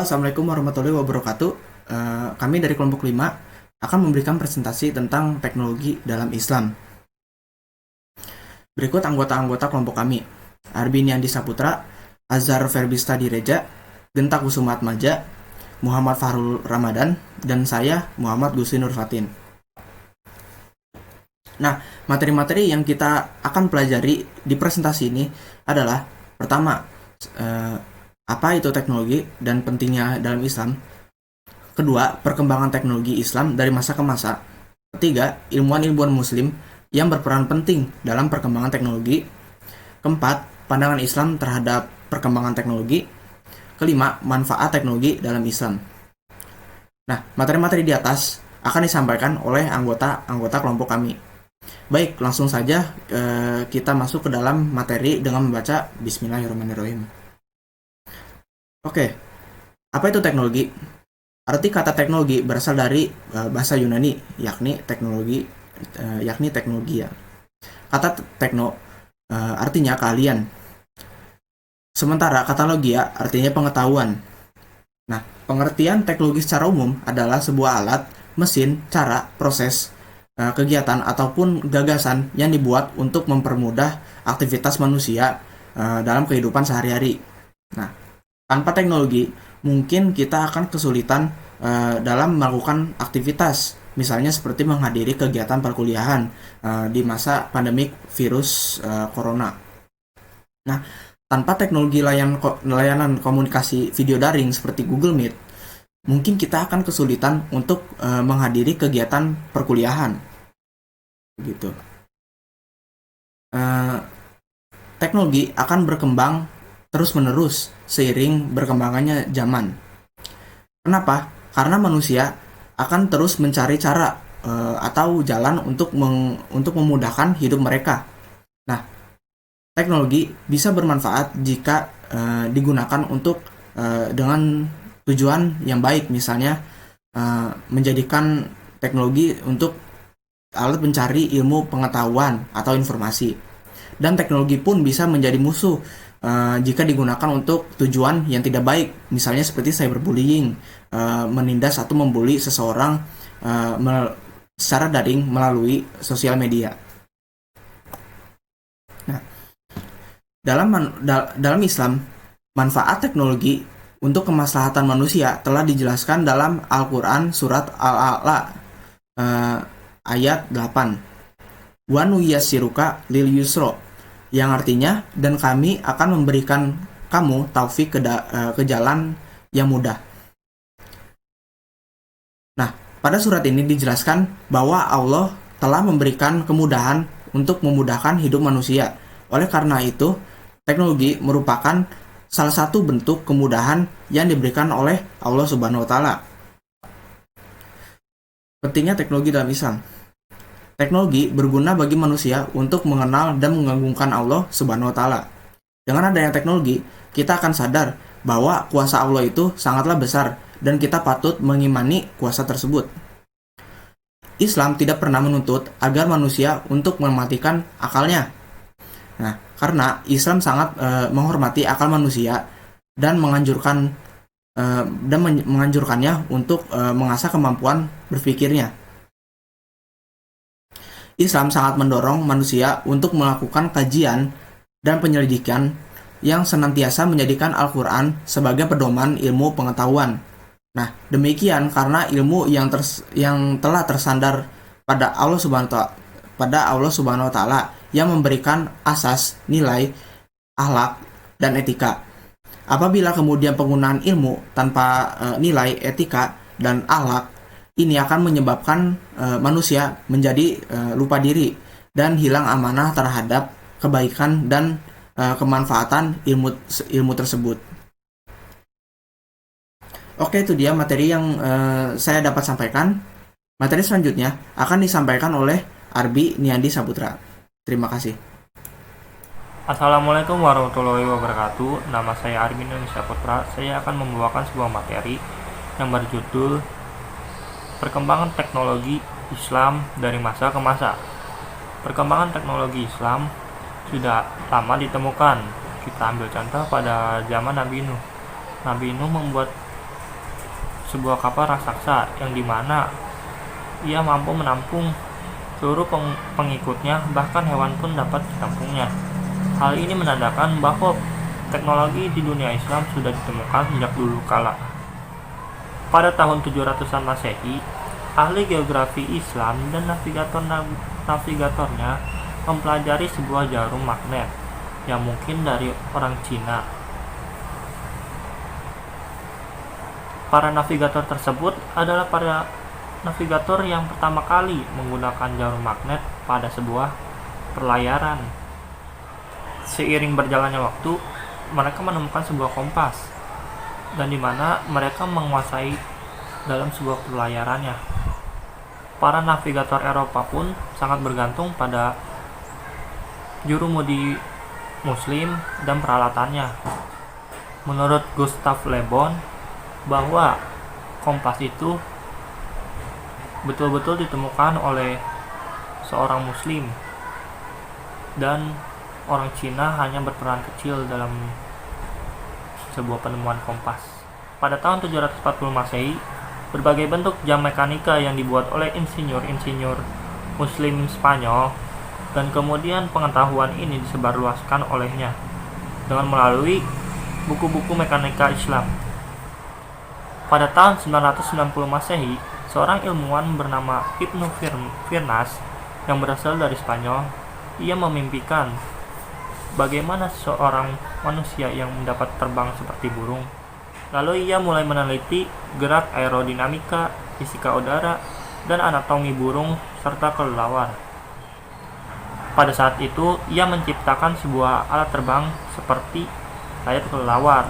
Assalamualaikum warahmatullahi wabarakatuh. Kami dari kelompok 5 akan memberikan presentasi tentang teknologi dalam Islam. Berikut anggota-anggota kelompok kami: Arbin Yandi Saputra, Azhar Ferbista Direja, Genta Kusuma Atmaja, Muhammad Fahrul Ramadan, dan saya Muhammad Gusi Nur Fatin. Nah, materi-materi yang kita akan pelajari di presentasi ini adalah: pertama, apa itu teknologi dan pentingnya dalam Islam. Kedua, perkembangan teknologi Islam dari masa ke masa. Ketiga, ilmuwan-ilmuwan muslim yang berperan penting dalam perkembangan teknologi. Keempat, pandangan Islam terhadap perkembangan teknologi. Kelima, manfaat teknologi dalam Islam. Nah, materi-materi di atas akan disampaikan oleh anggota-anggota kelompok kami. Baik, langsung saja kita masuk ke dalam materi dengan membaca Bismillahirrahmanirrahim. Oke, apa itu teknologi? Arti kata teknologi berasal dari bahasa Yunani, yakni teknologi ya. Kata tekno artinya keahlian. Sementara kata logia artinya pengetahuan. Nah, pengertian teknologi secara umum adalah sebuah alat, mesin, cara, proses, kegiatan ataupun gagasan yang dibuat untuk mempermudah aktivitas manusia dalam kehidupan sehari-hari. Nah, tanpa teknologi, mungkin kita akan kesulitan dalam melakukan aktivitas, misalnya seperti menghadiri kegiatan perkuliahan di masa pandemik virus corona. Nah, tanpa teknologi layanan komunikasi video daring seperti Google Meet, mungkin kita akan kesulitan untuk menghadiri kegiatan perkuliahan. Gitu. Teknologi akan berkembang terus-menerus seiring berkembangannya zaman. Kenapa? Karena manusia akan terus mencari cara atau jalan untuk memudahkan hidup mereka. Nah, teknologi bisa bermanfaat jika digunakan untuk dengan tujuan yang baik, misalnya menjadikan teknologi untuk alat pencari ilmu pengetahuan atau informasi. Dan teknologi pun bisa menjadi musuh jika digunakan untuk tujuan yang tidak baik, misalnya seperti cyberbullying, menindas atau membuli seseorang secara daring melalui sosial media. Nah, dalam Islam, manfaat teknologi untuk kemaslahatan manusia telah dijelaskan dalam Al-Quran surat Al-A'la ayat 8. Wa nuyassiruka lil yusra, yang artinya, dan kami akan memberikan kamu taufik ke jalan yang mudah. Nah, pada surat ini dijelaskan bahwa Allah telah memberikan kemudahan untuk memudahkan hidup manusia. Oleh karena itu, teknologi merupakan salah satu bentuk kemudahan yang diberikan oleh Allah Subhanahu wa Ta'ala. Pentingnya teknologi dalam Islam. Teknologi berguna bagi manusia untuk mengenal dan mengagungkan Allah Subhanahu wa Ta'ala. Dengan adanya teknologi, kita akan sadar bahwa kuasa Allah itu sangatlah besar dan kita patut mengimani kuasa tersebut. Islam tidak pernah menuntut agar manusia untuk mematikan akalnya. Nah, karena Islam sangat menghormati akal manusia dan menganjurkannya untuk mengasah kemampuan berpikirnya. Islam sangat mendorong manusia untuk melakukan kajian dan penyelidikan yang senantiasa menjadikan Al-Quran sebagai pedoman ilmu pengetahuan. Nah, demikian karena ilmu yang telah tersandar pada Allah Subhanahu wa Ta'ala yang memberikan asas, nilai, akhlak, dan etika. Apabila kemudian penggunaan ilmu tanpa nilai, etika, dan akhlak, ini akan menyebabkan manusia menjadi lupa diri dan hilang amanah terhadap kebaikan dan kemanfaatan ilmu tersebut. Oke, itu dia materi yang saya dapat sampaikan. Materi selanjutnya akan disampaikan oleh Arbi Niandi Saputra. Terima kasih. Assalamualaikum warahmatullahi wabarakatuh. Nama saya Arbi Niandi Saputra. Saya akan membawakan sebuah materi yang berjudul Perkembangan teknologi Islam dari masa ke masa. Perkembangan teknologi Islam sudah lama ditemukan. Kita ambil contoh pada zaman Nabi Nuh. Nabi Nuh membuat sebuah kapal raksasa yang dimana ia mampu menampung seluruh pengikutnya, bahkan hewan pun dapat ditampungnya. Hal ini menandakan bahwa teknologi di dunia Islam sudah ditemukan sejak dulu kala. Pada tahun 700-an Masehi, ahli geografi Islam dan navigatornya mempelajari sebuah jarum magnet yang mungkin dari orang Cina. Para navigator tersebut adalah para navigator yang pertama kali menggunakan jarum magnet pada sebuah perlayaran. Seiring berjalannya waktu, mereka menemukan sebuah kompas, dan di mana mereka menguasai dalam sebuah pelayarannya. Para navigator Eropa pun sangat bergantung pada jurumudi Muslim dan peralatannya. Menurut Gustav Le Bon, bahwa kompas itu betul-betul ditemukan oleh seorang Muslim dan orang Cina hanya berperan kecil dalam sebuah penemuan kompas. Pada tahun 740 Masehi, berbagai bentuk jam mekanika yang dibuat oleh insinyur-insinyur Muslim Spanyol, dan kemudian pengetahuan ini disebarluaskan olehnya dengan melalui buku-buku mekanika Islam. Pada tahun 990 Masehi, seorang ilmuwan bernama Ibnu Firnas yang berasal dari Spanyol, ia memimpikan bagaimana seorang manusia yang mendapat terbang seperti burung. Lalu ia mulai meneliti gerak aerodinamika, fisika udara, dan anatomi burung serta kelelawar. Pada saat itu, ia menciptakan sebuah alat terbang seperti sayap kelelawar.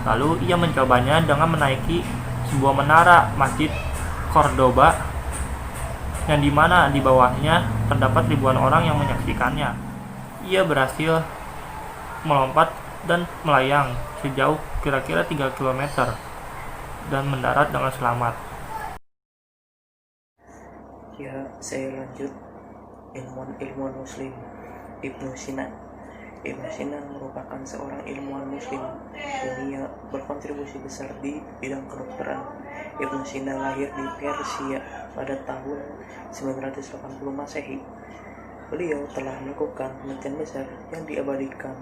Lalu ia mencobanya dengan menaiki sebuah menara Masjid Cordoba yang dimana di bawahnya terdapat ribuan orang yang menyaksikannya. Ia berhasil melompat dan melayang sejauh kira-kira 3 km dan mendarat dengan selamat. Ya, saya lanjut. Ilmuwan Muslim Ibnu Sina. Ibnu Sina merupakan seorang ilmuwan Muslim dunia berkontribusi besar di bidang kedokteran. Ibnu Sina lahir di Persia pada tahun 980 Masehi. Beliau telah melakukan penelitian besar yang diabadikan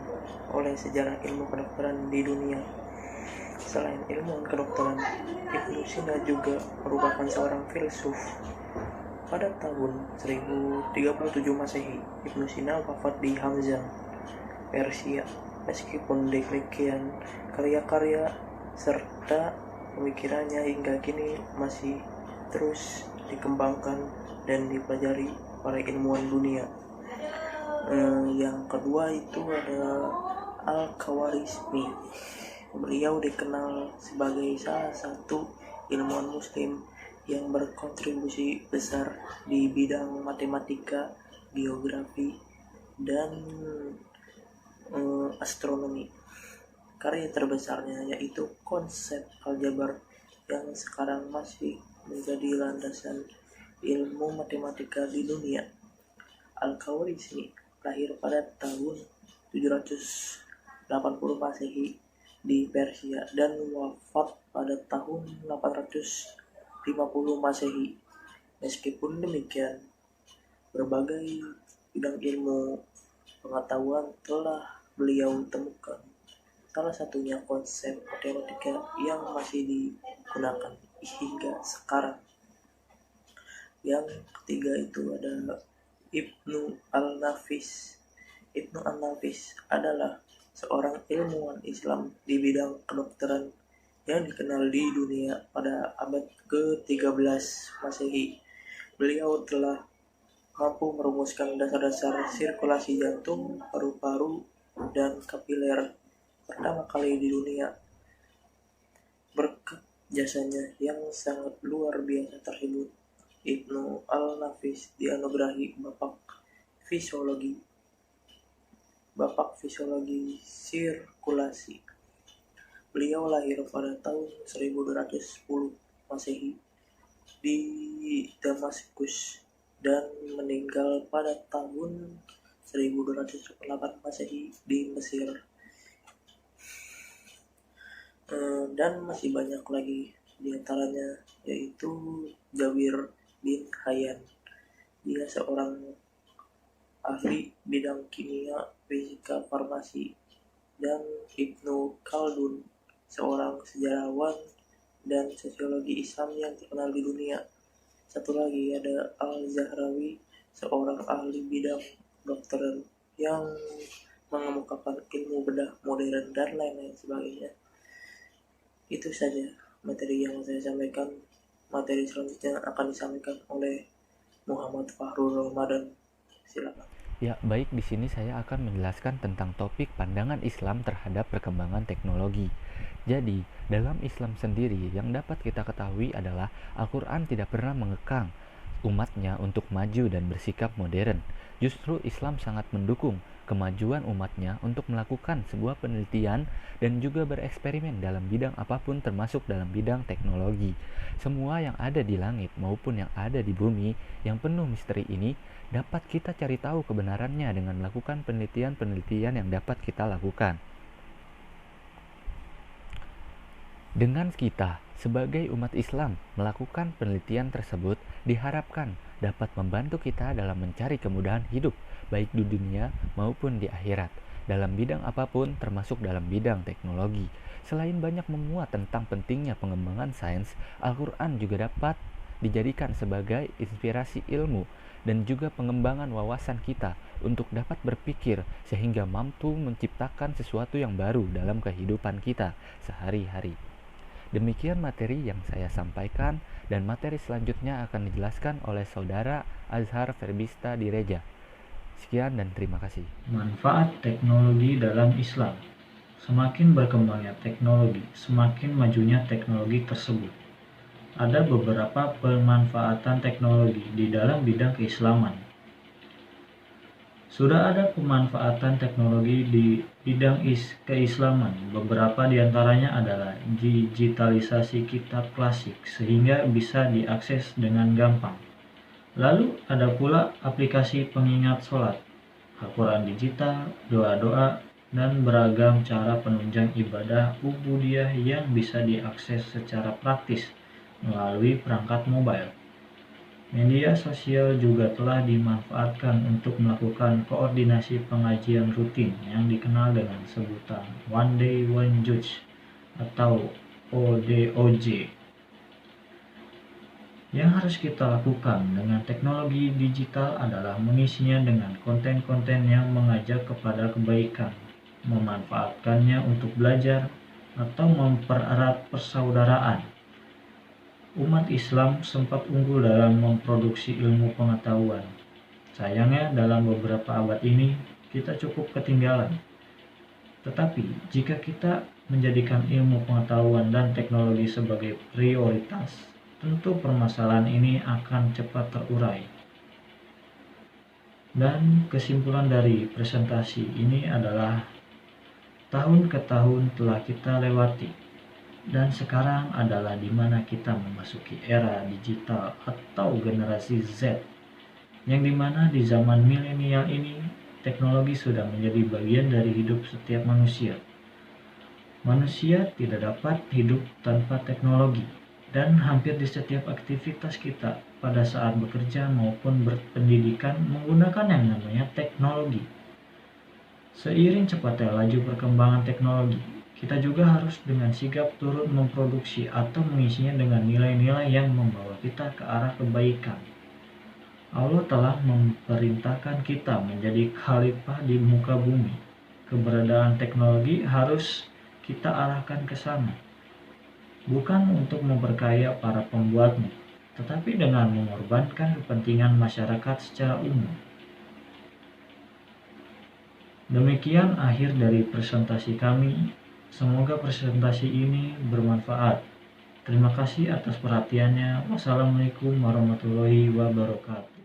oleh sejarah ilmu kedokteran di dunia. Selain ilmuwan kedokteran, Ibnu Sina juga merupakan seorang filsuf. Pada tahun 1037 Masehi, Ibnu Sina wafat di Hamzan, Persia. Meskipun demikian, karya-karya serta pemikirannya hingga kini masih terus dikembangkan dan dipelajari para ilmuwan dunia. Yang kedua itu ada Al-Khawarizmi. Beliau dikenal sebagai salah satu ilmuwan Muslim yang berkontribusi besar di bidang matematika, geografi, dan astronomi. Karya terbesarnya yaitu konsep aljabar yang sekarang masih menjadi landasan ilmu matematika di dunia. Al-Khawarizmi lahir pada tahun 780 Masehi di Persia dan wafat pada tahun 850 Masehi. Meskipun demikian, berbagai bidang ilmu pengetahuan telah beliau temukan. Salah satunya konsep matematika yang masih digunakan hingga sekarang. Yang ketiga itu ada Ibnu Al-Nafis. Ibnu Al-Nafis adalah seorang ilmuwan Islam di bidang kedokteran yang dikenal di dunia pada abad ke-13 Masehi. Beliau telah mampu merumuskan dasar-dasar sirkulasi jantung, paru-paru, dan kapiler pertama kali di dunia. Berkat jasanya yang sangat luar biasa tersebut, Ibnu Al-Nafis dianugerahi Bapak Fisiologi Sirkulasi. Beliau lahir pada tahun 1210 Masehi di Damaskus dan meninggal pada tahun 1208 Masehi di Mesir. Dan masih banyak lagi Di antaranya yaitu Jabir bin Hayyan. Dia seorang ahli bidang kimia, fisika, farmasi, dan Ibnu Khaldun, seorang sejarawan dan sosiologi Islam yang terkenal di dunia. Satu lagi ada Al-Zahrawi, seorang ahli bidang kedokteran yang mengemukakan ilmu bedah modern dan lain-lain sebagainya. Itu saja materi yang saya sampaikan. Materi selanjutnya akan disampaikan oleh Muhammad Fahrul Ramadan. Silakan. Ya, baik, di sini saya akan menjelaskan tentang topik pandangan Islam terhadap perkembangan teknologi. Jadi, dalam Islam sendiri yang dapat kita ketahui adalah Al-Quran tidak pernah mengekang umatnya untuk maju dan bersikap modern. Justru Islam sangat mendukung kemajuan umatnya untuk melakukan sebuah penelitian dan juga bereksperimen dalam bidang apapun termasuk dalam bidang teknologi. Semua yang ada di langit maupun yang ada di bumi yang penuh misteri ini dapat kita cari tahu kebenarannya dengan melakukan penelitian-penelitian yang dapat kita lakukan. Dengan kita sebagai umat Islam melakukan penelitian tersebut diharapkan dapat membantu kita dalam mencari kemudahan hidup baik di dunia maupun di akhirat dalam bidang apapun termasuk dalam bidang teknologi. Selain banyak memuat tentang pentingnya pengembangan sains, Al-Quran juga dapat dijadikan sebagai inspirasi ilmu dan juga pengembangan wawasan kita untuk dapat berpikir sehingga mampu menciptakan sesuatu yang baru dalam kehidupan kita sehari-hari. Demikian materi yang saya sampaikan dan materi selanjutnya akan dijelaskan oleh Saudara Azhar Ferbista Direja. Sekian dan terima kasih. Manfaat teknologi dalam Islam. Semakin berkembangnya teknologi, semakin majunya teknologi tersebut. Ada beberapa pemanfaatan teknologi di dalam bidang keislaman. Sudah ada pemanfaatan teknologi di bidang keislaman. Beberapa di antaranya adalah digitalisasi kitab klasik sehingga bisa diakses dengan gampang. Lalu ada pula aplikasi pengingat sholat, Al-Quran digital, doa-doa, dan beragam cara penunjang ibadah ubudiyah yang bisa diakses secara praktis melalui perangkat mobile. Media sosial juga telah dimanfaatkan untuk melakukan koordinasi pengajian rutin yang dikenal dengan sebutan One Day One Judge atau ODOJ. Yang harus kita lakukan dengan teknologi digital adalah mengisinya dengan konten-konten yang mengajak kepada kebaikan, memanfaatkannya untuk belajar atau mempererat persaudaraan. Umat Islam sempat unggul dalam memproduksi ilmu pengetahuan. Sayangnya dalam beberapa abad ini kita cukup ketinggalan. Tetapi jika kita menjadikan ilmu pengetahuan dan teknologi sebagai prioritas, tentu permasalahan ini akan cepat terurai. Dan kesimpulan dari presentasi ini adalah tahun ke tahun telah kita lewati. Dan sekarang adalah di mana kita memasuki era digital atau generasi Z, yang dimana di zaman milenial ini teknologi sudah menjadi bagian dari hidup setiap manusia. Manusia tidak dapat hidup tanpa teknologi, dan hampir di setiap aktivitas kita pada saat bekerja maupun berpendidikan menggunakan yang namanya teknologi. Seiring cepatnya laju perkembangan teknologi, kita juga harus dengan sigap turut memproduksi atau mengisinya dengan nilai-nilai yang membawa kita ke arah kebaikan. Allah telah memerintahkan kita menjadi khalifah di muka bumi. Keberadaan teknologi harus kita arahkan ke sana. Bukan untuk memperkaya para pembuatnya, tetapi dengan mengorbankan kepentingan masyarakat secara umum. Demikian akhir dari presentasi kami. Semoga presentasi ini bermanfaat. Terima kasih atas perhatiannya. Wassalamualaikum warahmatullahi wabarakatuh.